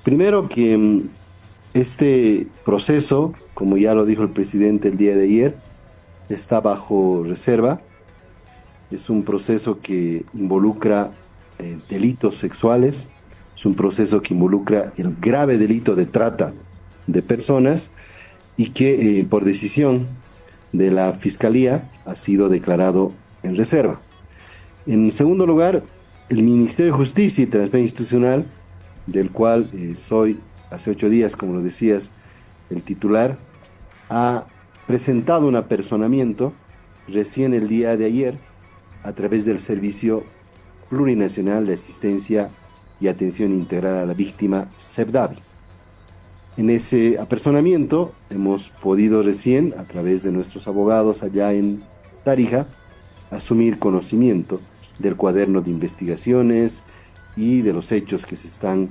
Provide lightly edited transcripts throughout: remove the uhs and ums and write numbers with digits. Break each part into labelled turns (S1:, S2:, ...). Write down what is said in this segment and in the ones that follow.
S1: Primero que este proceso, como ya lo dijo el presidente el día de ayer, está bajo reserva. Es un proceso que involucra delitos sexuales, es un proceso que involucra el grave delito de trata de personas y que por decisión de la Fiscalía ha sido declarado en reserva. En segundo lugar, el Ministerio de Justicia y Transparencia Institucional, del cual soy hace 8 días, como lo decías, el titular, ha presentado un apersonamiento recién el día de ayer a través del Servicio Plurinacional de Asistencia y Atención Integral a la Víctima, SEPDAVI. En ese apersonamiento hemos podido recién, a través de nuestros abogados allá en Tarija, asumir conocimiento del cuaderno de investigaciones y de los hechos que se están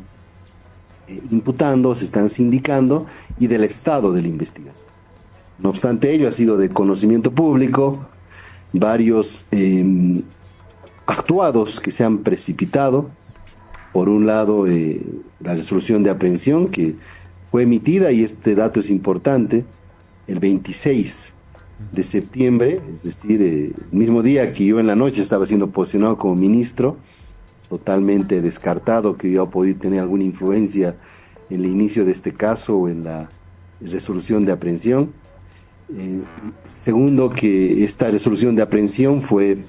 S1: imputando, se están sindicando y del estado de la investigación. No obstante ello, ha sido de conocimiento público varios actuados que se han precipitado. Por un lado, la resolución de aprehensión que fue emitida, y este dato es importante, el 26 de septiembre, es decir, el mismo día que yo en la noche estaba siendo posicionado como ministro, totalmente descartado que yo podía tener alguna influencia en el inicio de este caso o en la resolución de aprehensión. Segundo, que esta resolución de aprehensión fue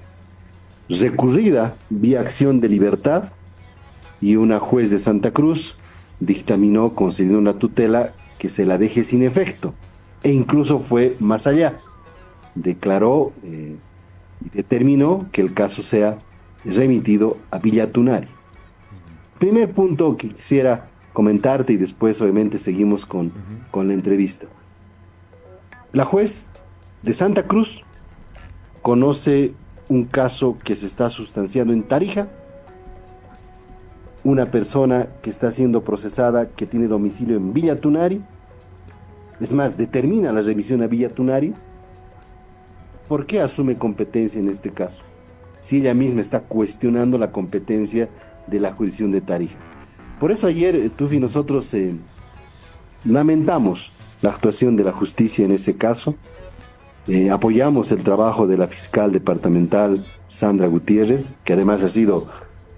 S1: recurrida vía acción de libertad y una juez de Santa Cruz dictaminó concediendo una tutela que se la deje sin efecto e incluso fue más allá. Declaró y determinó que el caso sea remitido a Villa Tunari. Primer punto que quisiera comentarte y después obviamente seguimos con la entrevista. La juez de Santa Cruz conoce un caso que se está sustanciando en Tarija, una persona que está siendo procesada que tiene domicilio en Villa Tunari, es más, determina la remisión a Villa Tunari. ¿Por qué asume competencia en este caso? Si ella misma está cuestionando la competencia de la jurisdicción de Tarija. Por eso ayer, Tufi, nosotros lamentamos la actuación de la justicia en ese caso. Apoyamos el trabajo de la fiscal departamental Sandra Gutiérrez, que además ha sido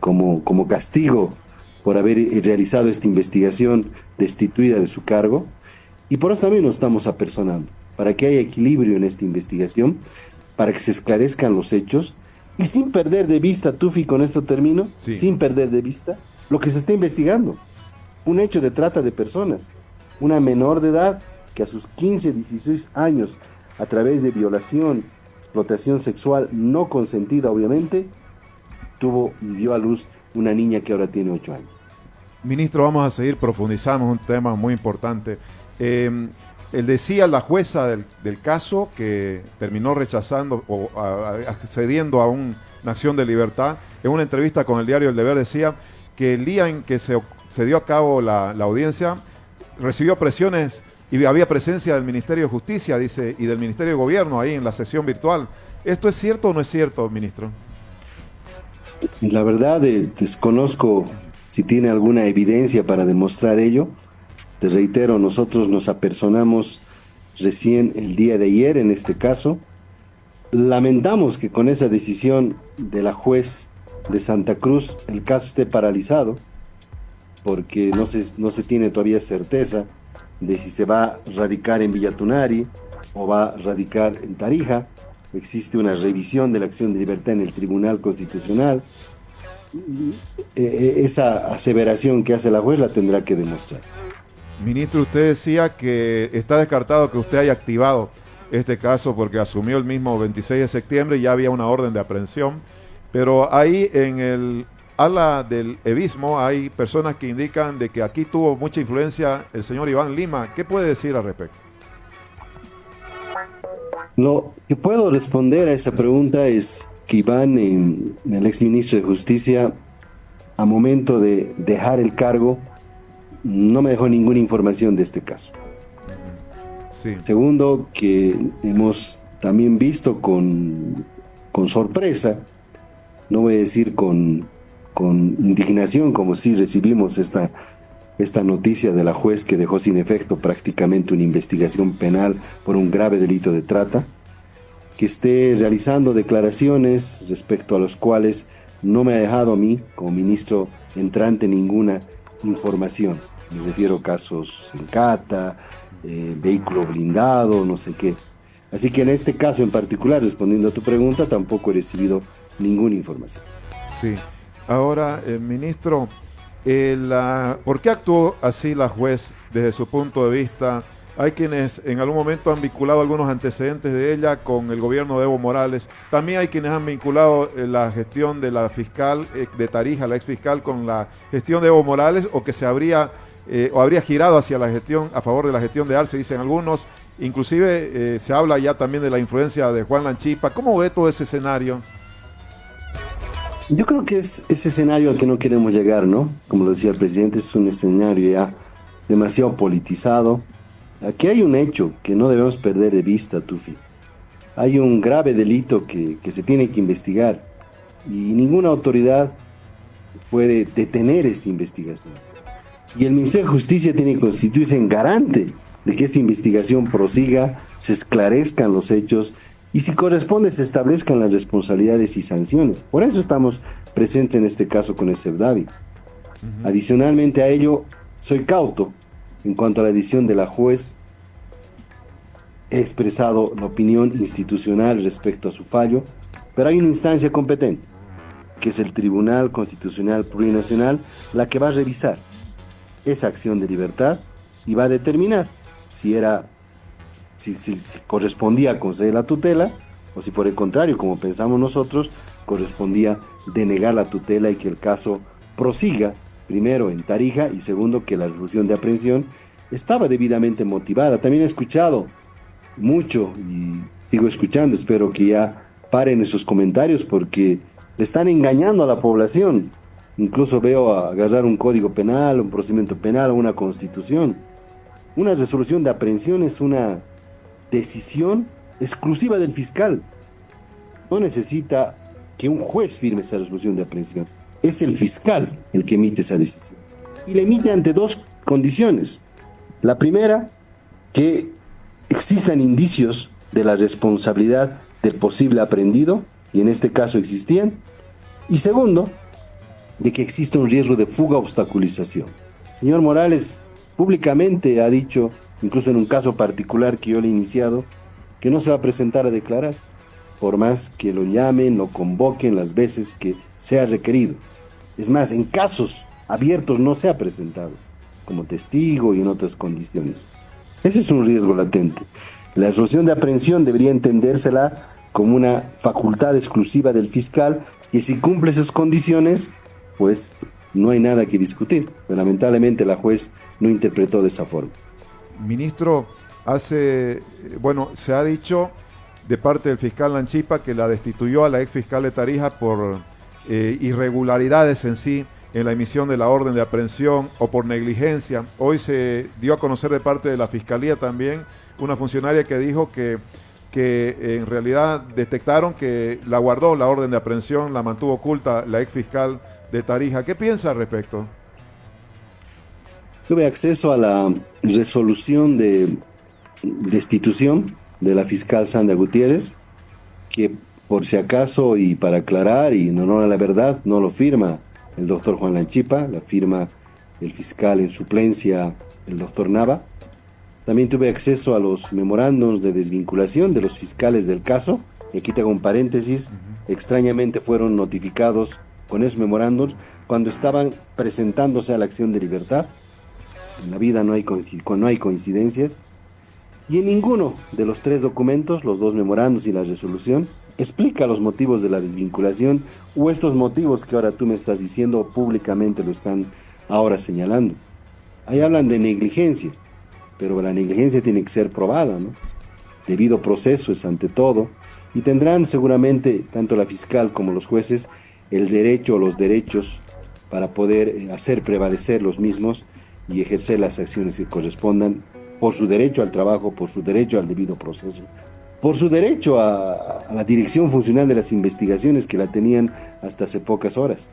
S1: como castigo por haber realizado esta investigación destituida de su cargo. Y por eso también nos estamos apersonando, para que haya equilibrio en esta investigación, para que se esclarezcan los hechos y sin perder de vista, Tufi, con esto termino,
S2: Sí.
S1: sin perder de vista lo que se está investigando. Un hecho de trata de personas, una menor de edad que a sus 15, 16 años, a través de violación, explotación sexual no consentida, obviamente, tuvo y dio a luz una niña que ahora tiene 8 años.
S2: Ministro, vamos a seguir profundizando en un tema muy importante. Él decía la jueza del caso que terminó rechazando o accediendo a una acción de libertad. En una entrevista con el diario El Deber decía que el día en que se dio a cabo la audiencia recibió presiones y había presencia del Ministerio de Justicia, dice, y del Ministerio de Gobierno ahí en la sesión virtual. ¿Esto es cierto o no es cierto, ministro?
S1: La verdad, desconozco si tiene alguna evidencia para demostrar ello. Te reitero, nosotros nos apersonamos recién el día de ayer en este caso. Lamentamos que con esa decisión de la juez de Santa Cruz el caso esté paralizado, porque no se tiene todavía certeza de si se va a radicar en Villa Tunari o va a radicar en Tarija. Existe una revisión de la acción de libertad en el Tribunal Constitucional. Esa aseveración que hace la juez la tendrá que demostrar.
S2: Ministro, usted decía que está descartado que usted haya activado este caso porque asumió el mismo 26 de septiembre y ya había una orden de aprehensión, pero ahí en el ala del evismo hay personas que indican de que aquí tuvo mucha influencia el señor Iván Lima. ¿Qué puede decir al respecto?
S1: Lo que puedo responder a esa pregunta es que Iván, el exministro de Justicia, a momento de dejar el cargo, no me dejó ninguna información de este caso.
S2: Sí.
S1: Segundo, que hemos también visto con sorpresa, no voy a decir con indignación, como si recibimos esta esta noticia de la juez que dejó sin efecto prácticamente una investigación penal por un grave delito de trata, que esté realizando declaraciones respecto a los cuales no me ha dejado a mí, como ministro entrante, ninguna información. Me refiero a casos en Cata, vehículo blindado, no sé qué. Así que en este caso en particular, respondiendo a tu pregunta, tampoco he recibido ninguna información.
S2: Sí. Ahora, ministro, ¿por qué actuó así la juez desde su punto de vista? Hay quienes en algún momento han vinculado algunos antecedentes de ella con el gobierno de Evo Morales. También hay quienes han vinculado la gestión de la fiscal de Tarija, la ex fiscal, con la gestión de Evo Morales, o que se habría o habría girado hacia la gestión, a favor de la gestión de Arce, dicen algunos. Inclusive se habla ya también de la influencia de Juan Lanchipa. ¿Cómo ve todo ese escenario?
S1: Yo creo que es ese escenario al que no queremos llegar, ¿no? Como lo decía el presidente, es un escenario ya demasiado politizado. Aquí hay un hecho que no debemos perder de vista, Tufi. Hay un grave delito que se tiene que investigar y ninguna autoridad puede detener esta investigación. Y el Ministerio de Justicia tiene que constituirse en garante de que esta investigación prosiga, se esclarezcan los hechos y si corresponde se establezcan las responsabilidades y sanciones. Por eso estamos presentes en este caso con el SEBDAVI. Adicionalmente a ello, soy cauto en cuanto a la decisión de la juez. He expresado la opinión institucional respecto a su fallo, pero hay una instancia competente, que es el Tribunal Constitucional Plurinacional, la que va a revisar esa acción de libertad y va a determinar si correspondía conceder la tutela o si por el contrario, como pensamos nosotros, correspondía denegar la tutela y que el caso prosiga, primero en Tarija y segundo que la resolución de aprehensión estaba debidamente motivada. También he escuchado mucho y sigo escuchando, espero que ya paren esos comentarios porque le están engañando a la población. Incluso veo agarrar un código penal, un procedimiento penal o una constitución. Una resolución de aprehensión es una decisión exclusiva del fiscal. No necesita que un juez firme esa resolución de aprehensión. Es el fiscal el que emite esa decisión. Y la emite ante dos condiciones. La primera, que existan indicios de la responsabilidad del posible aprehendido, y en este caso existían. Y segundo, de que existe un riesgo de fuga o obstaculización. Señor Morales públicamente ha dicho, incluso en un caso particular que yo le he iniciado, que no se va a presentar a declarar, por más que lo llamen, lo convoquen las veces que sea requerido. Es más, en casos abiertos no se ha presentado, como testigo y en otras condiciones. Ese es un riesgo latente. La resolución de aprehensión debería entendérsela como una facultad exclusiva del fiscal y si cumple esas condiciones, pues no hay nada que discutir. Pero lamentablemente la juez no interpretó de esa forma.
S2: Ministro, se ha dicho de parte del fiscal Lanchipa que la destituyó a la ex fiscal de Tarija por irregularidades en sí en la emisión de la orden de aprehensión o por negligencia. Hoy se dio a conocer de parte de la Fiscalía también una funcionaria que dijo que en realidad detectaron que la guardó la orden de aprehensión, la mantuvo oculta la ex fiscal de Tarija. ¿Qué piensa al respecto?
S1: Tuve acceso a la resolución de destitución de la fiscal Sandra Gutiérrez, que por si acaso y para aclarar y en honor a la verdad, no lo firma el doctor Juan Lanchipa, la firma el fiscal en suplencia, el doctor Nava. También tuve acceso a los memorándums de desvinculación de los fiscales del caso, y aquí tengo un paréntesis, extrañamente fueron notificados con esos memorándums cuando estaban presentándose a la acción de libertad. En la vida no hay coincidencias, y en ninguno de los tres documentos, los dos memorándums y la resolución, explica los motivos de la desvinculación o estos motivos que ahora tú me estás diciendo o públicamente lo están ahora señalando. Ahí hablan de negligencia, pero la negligencia tiene que ser probada, ¿no? Debido proceso es ante todo, y tendrán seguramente tanto la fiscal como los jueces el derecho o los derechos para poder hacer prevalecer los mismos y ejercer las acciones que correspondan por su derecho al trabajo, por su derecho al debido proceso, por su derecho a la dirección funcional de las investigaciones que la tenían hasta hace pocas horas.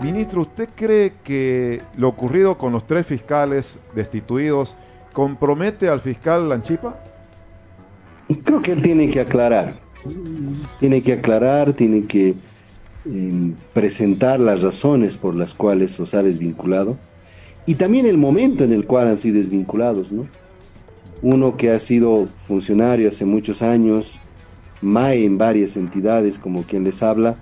S2: Ministro, ¿usted cree que lo ocurrido con los 3 fiscales destituidos compromete al fiscal Lanchipa?
S1: Creo que él tiene que presentar las razones por las cuales los ha desvinculado y también el momento en el cual han sido desvinculados, ¿no? Uno que ha sido funcionario hace muchos años, MAE en varias entidades, como quien les habla,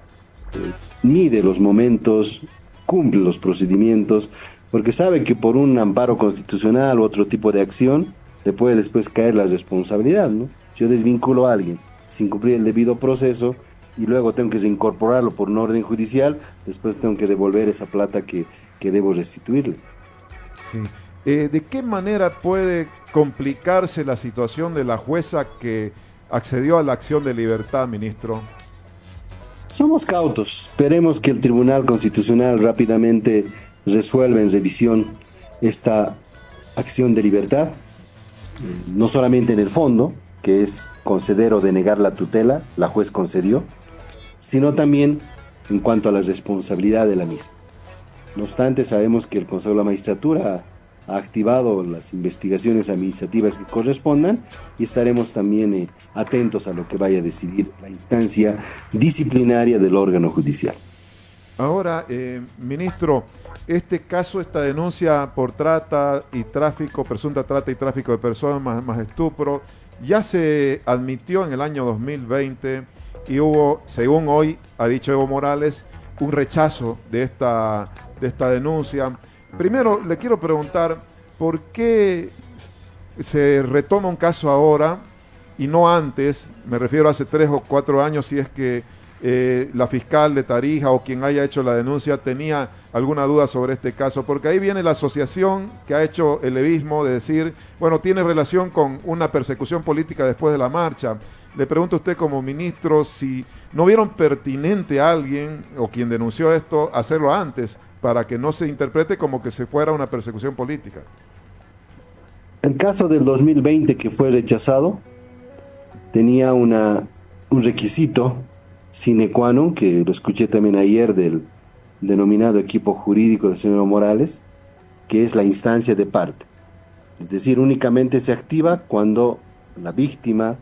S1: mide los momentos, cumple los procedimientos, porque sabe que por un amparo constitucional u otro tipo de acción le puede después caer la responsabilidad, ¿no? Si yo desvinculo a alguien sin cumplir el debido proceso y luego tengo que reincorporarlo por un orden judicial, después tengo que devolver esa plata que debo restituirle.
S2: Sí. ¿De qué manera puede complicarse la situación de la jueza que accedió a la acción de libertad, ministro?
S1: Somos cautos, esperemos que el Tribunal Constitucional rápidamente resuelva en revisión esta acción de libertad, no solamente en el fondo, que es conceder o denegar la tutela, la juez concedió, sino también en cuanto a la responsabilidad de la misma. No obstante, sabemos que el Consejo de la Magistratura ha activado las investigaciones administrativas que correspondan y estaremos también atentos a lo que vaya a decidir la instancia disciplinaria del órgano judicial.
S2: Ahora, ministro, este caso, esta denuncia por trata y tráfico, presunta trata y tráfico de personas más estupro, ya se admitió en el año 2020 y hubo, según hoy ha dicho Evo Morales, un rechazo de esta denuncia. Primero, le quiero preguntar, ¿por qué se retoma un caso ahora y no antes? Me refiero a hace 3 o 4 años, si es que la fiscal de Tarija o quien haya hecho la denuncia tenía alguna duda sobre este caso, porque ahí viene la asociación que ha hecho el levismo de decir, bueno, tiene relación con una persecución política después de la marcha. Le pregunto a usted como ministro si no vieron pertinente a alguien o quien denunció esto hacerlo antes, para que no se interprete como que se fuera una persecución política.
S1: El caso del 2020 que fue rechazado tenía un requisito sine qua non, que lo escuché también ayer del denominado equipo jurídico del señor Morales, que es la instancia de parte. Es decir, únicamente se activa cuando la víctima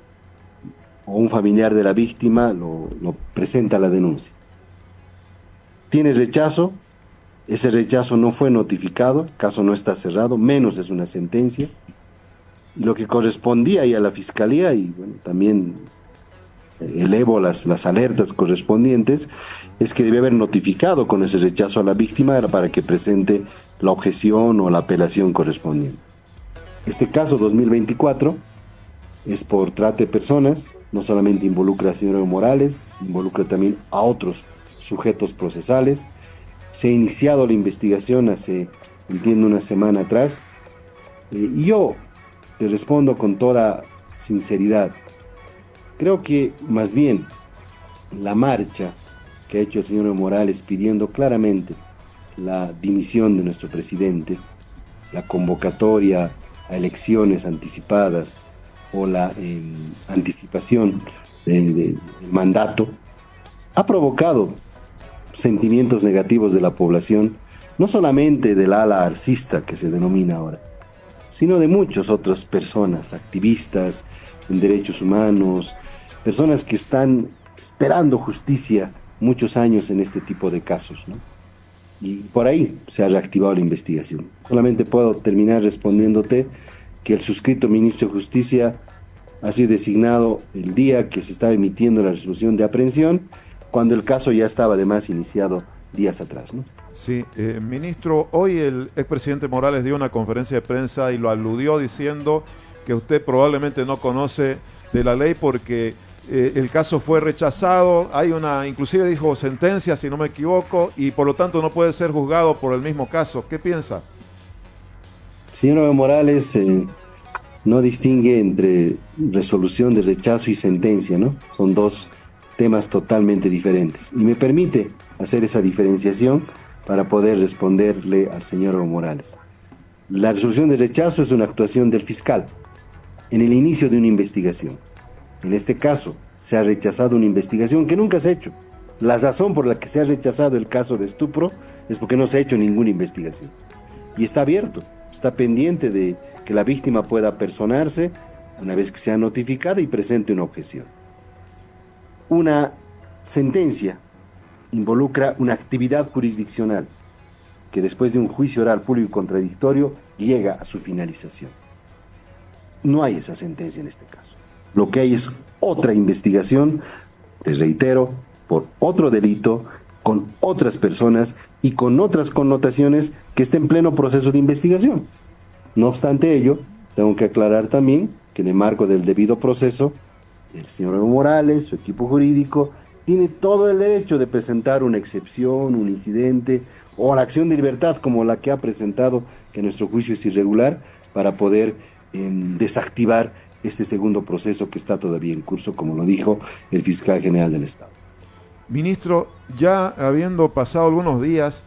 S1: o un familiar de la víctima lo presenta la denuncia. Tiene rechazo. Ese rechazo no fue notificado, el caso no está cerrado, menos es una sentencia. Y lo que correspondía ahí a la fiscalía, y bueno, también elevo las alertas correspondientes, es que debe haber notificado con ese rechazo a la víctima para que presente la objeción o la apelación correspondiente. Este caso 2024 es por trata de personas, no solamente involucra al señor Evo Morales, involucra también a otros sujetos procesales. Se ha iniciado la investigación hace, entiendo, una semana atrás. Y yo te respondo con toda sinceridad. Creo que más bien la marcha que ha hecho el señor Evo Morales pidiendo claramente la dimisión de nuestro presidente, la convocatoria a elecciones anticipadas o la anticipación del mandato, ha provocado sentimientos negativos de la población, no solamente del ala arcista que se denomina ahora, sino de muchas otras personas, activistas en derechos humanos, personas que están esperando justicia muchos años en este tipo de casos, ¿no? Y por ahí se ha reactivado la investigación. Solamente puedo terminar respondiéndote que el suscrito ministro de Justicia ha sido designado el día que se estaba emitiendo la resolución de aprehensión, cuando el caso ya estaba además iniciado días atrás, ¿no?
S2: Sí, ministro, hoy el expresidente Morales dio una conferencia de prensa y lo aludió diciendo que usted probablemente no conoce de la ley porque el caso fue rechazado, hay una, inclusive dijo sentencia, si no me equivoco, y por lo tanto no puede ser juzgado por el mismo caso. ¿Qué piensa?
S1: Señor Evo Morales no distingue entre resolución de rechazo y sentencia, ¿no? Son dos temas totalmente diferentes. Y me permite hacer esa diferenciación para poder responderle al señor Evo Morales. La resolución de rechazo es una actuación del fiscal en el inicio de una investigación. En este caso, se ha rechazado una investigación que nunca se ha hecho. La razón por la que se ha rechazado el caso de estupro es porque no se ha hecho ninguna investigación. Y está abierto, está pendiente de que la víctima pueda personarse una vez que sea notificada y presente una objeción. Una sentencia involucra una actividad jurisdiccional que después de un juicio oral público y contradictorio llega a su finalización. No hay esa sentencia en este caso. Lo que hay es otra investigación, les reitero, por otro delito, con otras personas y con otras connotaciones que está en pleno proceso de investigación. No obstante ello, tengo que aclarar también que en el marco del debido proceso, el señor Evo Morales, su equipo jurídico, tiene todo el derecho de presentar una excepción, un incidente o la acción de libertad como la que ha presentado, que en nuestro juicio es irregular, para poder desactivar este segundo proceso que está todavía en curso, como lo dijo el fiscal general del Estado.
S2: Ministro, ya habiendo pasado algunos días,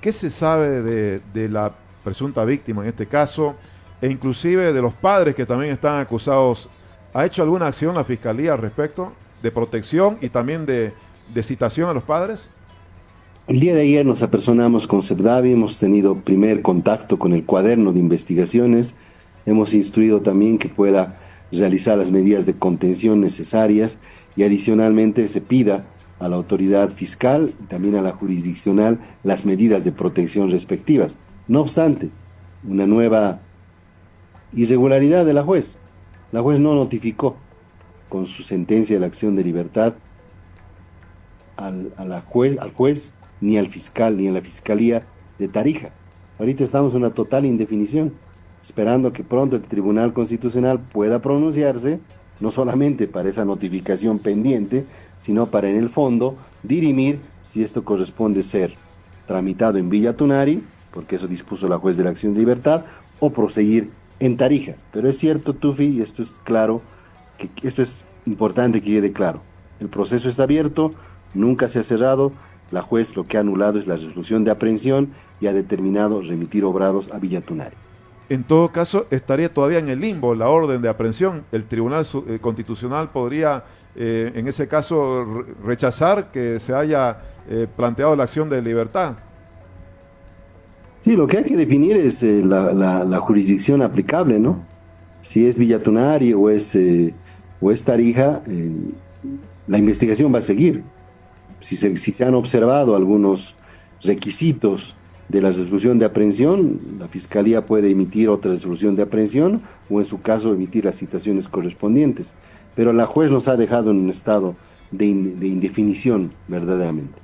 S2: ¿qué se sabe de la presunta víctima en este caso, e inclusive de los padres que también están acusados? ¿Ha hecho alguna acción la Fiscalía al respecto de protección y también de citación a los padres?
S1: El día de ayer nos apersonamos con CEPDAVI, hemos tenido primer contacto con el cuaderno de investigaciones, hemos instruido también que pueda realizar las medidas de contención necesarias y adicionalmente se pida a la autoridad fiscal y también a la jurisdiccional las medidas de protección respectivas. No obstante, una nueva irregularidad de la juez. La juez no notificó con su sentencia de la acción de libertad al juez, ni al fiscal, ni a la fiscalía de Tarija. Ahorita estamos en una total indefinición, esperando que pronto el Tribunal Constitucional pueda pronunciarse, no solamente para esa notificación pendiente, sino para en el fondo dirimir si esto corresponde ser tramitado en Villa Tunari, porque eso dispuso la juez de la acción de libertad, o proseguir en Tarija. Pero es cierto, Tufi, y esto es claro, que esto es importante que quede claro. El proceso está abierto, nunca se ha cerrado. La juez lo que ha anulado es la resolución de aprehensión y ha determinado remitir obrados a Villa Tunari.
S2: En todo caso, estaría todavía en el limbo la orden de aprehensión. El Tribunal Constitucional podría, en ese caso, rechazar que se haya planteado la acción de libertad.
S1: Sí, lo que hay que definir es la jurisdicción aplicable, ¿no? Si es Villa Tunari o es Tarija, la investigación va a seguir. Si se han observado algunos requisitos de la resolución de aprehensión, la Fiscalía puede emitir otra resolución de aprehensión o en su caso emitir las citaciones correspondientes. Pero la juez nos ha dejado en un estado de indefinición verdaderamente.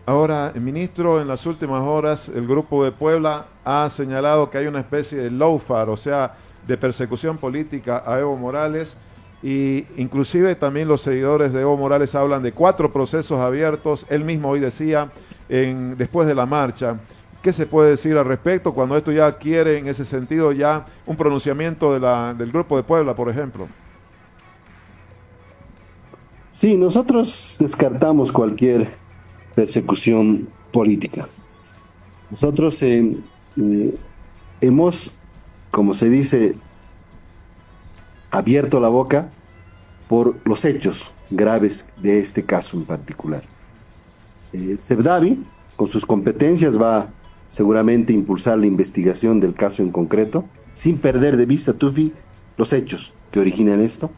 S2: Ahora, ministro, en las últimas horas el Grupo de Puebla ha señalado que hay una especie de lawfare, o sea, de persecución política a Evo Morales, y inclusive también los seguidores de Evo Morales hablan de 4 procesos abiertos. Él mismo hoy decía, después de la marcha. ¿Qué se puede decir al respecto cuando esto ya adquiere en ese sentido ya un pronunciamiento del Grupo de Puebla, por ejemplo?
S1: Sí, nosotros descartamos cualquier persecución política. Nosotros hemos, como se dice, abierto la boca por los hechos graves de este caso en particular. CEPDAVI, con sus competencias, va seguramente impulsar la investigación del caso en concreto, sin perder de vista, Tufi, los hechos que originan esto.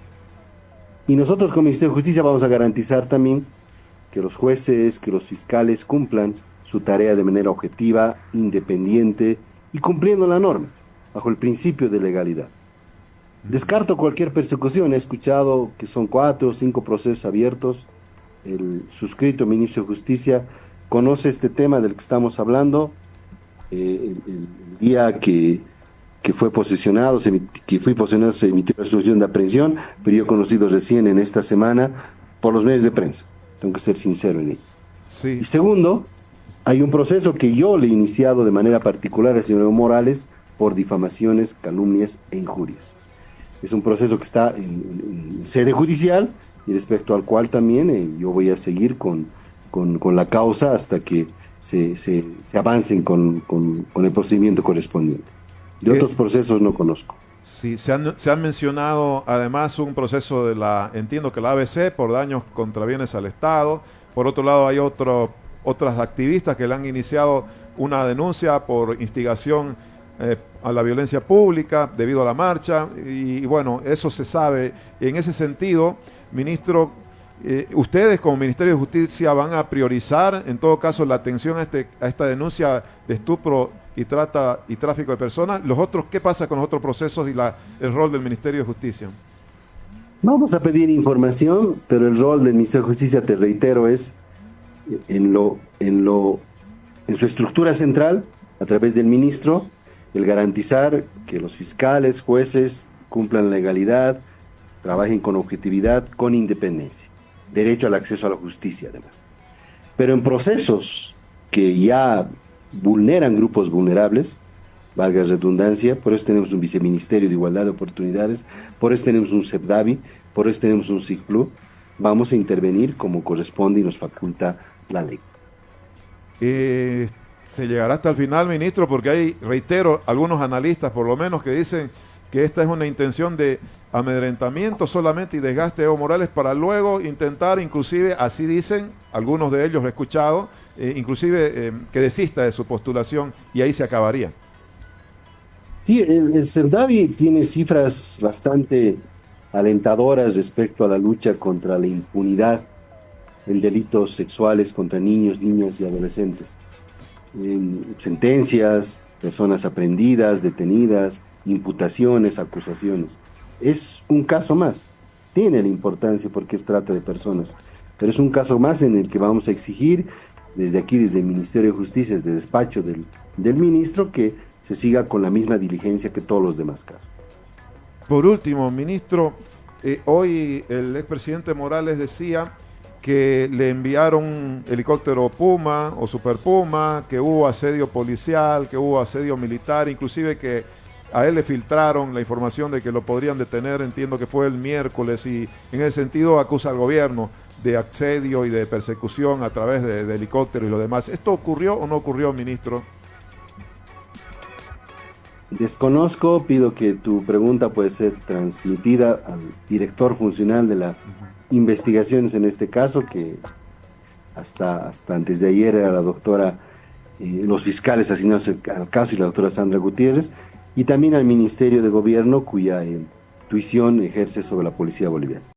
S1: Y nosotros como Ministerio de Justicia vamos a garantizar también que los jueces, que los fiscales cumplan su tarea de manera objetiva, independiente y cumpliendo la norma, bajo el principio de legalidad. Descarto cualquier persecución. He escuchado que son 4 o 5 procesos abiertos. El suscrito ministro de Justicia conoce este tema del que estamos hablando. El día que fui posesionado, se emitió la resolución de aprehensión, pero yo he conocido recién en esta semana por los medios de prensa. Tengo que ser sincero en ello.
S2: Sí.
S1: Y segundo, hay un proceso que yo le he iniciado de manera particular al señor Evo Morales por difamaciones, calumnias e injurias. Es un proceso que está en sede judicial y respecto al cual también yo voy a seguir con la causa hasta que se avancen con el procedimiento correspondiente. De otros procesos no conozco.
S2: Sí, se han mencionado además un proceso entiendo que la ABC por daños contra bienes al Estado. Por otro lado hay otras activistas que le han iniciado una denuncia por instigación a la violencia pública debido a la marcha, y bueno, eso se sabe. En ese sentido, ministro, ustedes como Ministerio de Justicia van a priorizar en todo caso la atención a esta denuncia de estupro y trata y tráfico de personas. Los otros, ¿qué pasa con los otros procesos y el rol del Ministerio de Justicia?
S1: Vamos a pedir información, pero el rol del Ministerio de Justicia, te reitero, es en su estructura central, a través del ministro, el garantizar que los fiscales, jueces cumplan la legalidad, trabajen con objetividad, con independencia. Derecho al acceso a la justicia, además. Pero en procesos que ya vulneran grupos vulnerables, valga la redundancia, por eso tenemos un viceministerio de igualdad de oportunidades, por eso tenemos un CEPDAVI, por eso tenemos un CICPLU, vamos a intervenir como corresponde y nos faculta la ley.
S2: Se llegará hasta el final, ministro, porque hay, reitero, algunos analistas por lo menos que dicen que esta es una intención de amedrentamiento solamente y desgaste de Evo Morales para luego intentar, inclusive, así dicen, algunos de ellos lo he escuchado, inclusive que desista de su postulación y ahí se acabaría.
S1: Sí, el CEPDAVI tiene cifras bastante alentadoras respecto a la lucha contra la impunidad en delitos sexuales contra niños, niñas y adolescentes. Sentencias, personas aprehendidas, detenidas, imputaciones, acusaciones. Es un caso más. Tiene la importancia porque es trata de personas, pero es un caso más en el que vamos a exigir desde aquí, desde el Ministerio de Justicia, desde el despacho del ministro, que se siga con la misma diligencia que todos los demás casos.
S2: Por último, ministro, hoy el expresidente Morales decía que le enviaron un helicóptero Puma o Super Puma, que hubo asedio policial, que hubo asedio militar, inclusive que a él le filtraron la información de que lo podrían detener, entiendo que fue el miércoles, y en ese sentido acusa al gobierno de asedio y de persecución a través de helicóptero y lo demás. ¿Esto ocurrió o no ocurrió, ministro?
S1: Desconozco, pido que tu pregunta pueda ser transmitida al director funcional de las investigaciones en este caso, que hasta antes de ayer era la doctora, los fiscales asignados al caso y la doctora Sandra Gutiérrez, y también al Ministerio de Gobierno, cuya tuición ejerce sobre la Policía Boliviana.